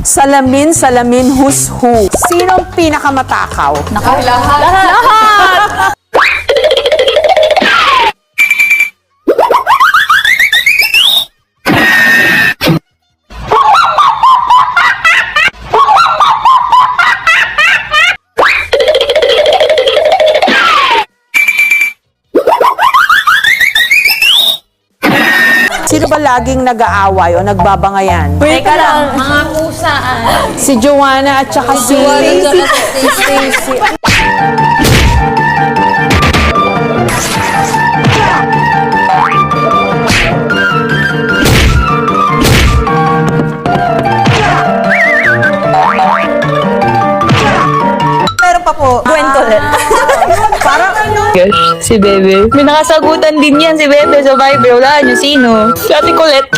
Salamin, salamin, who's who? Sinong pinakamatakaw? Lahat! Sino ba laging nag-aaway o nagbabangayan? Teka lang, mga pusaan. Si Joanna at saka si... Stacy. Meron pa po. Kwento ulit. Parang ano? Gosh, si Bebe. May nakasagutan din yan si Bebe sa Viber. Wala nyo, sino? Si Ate Colette.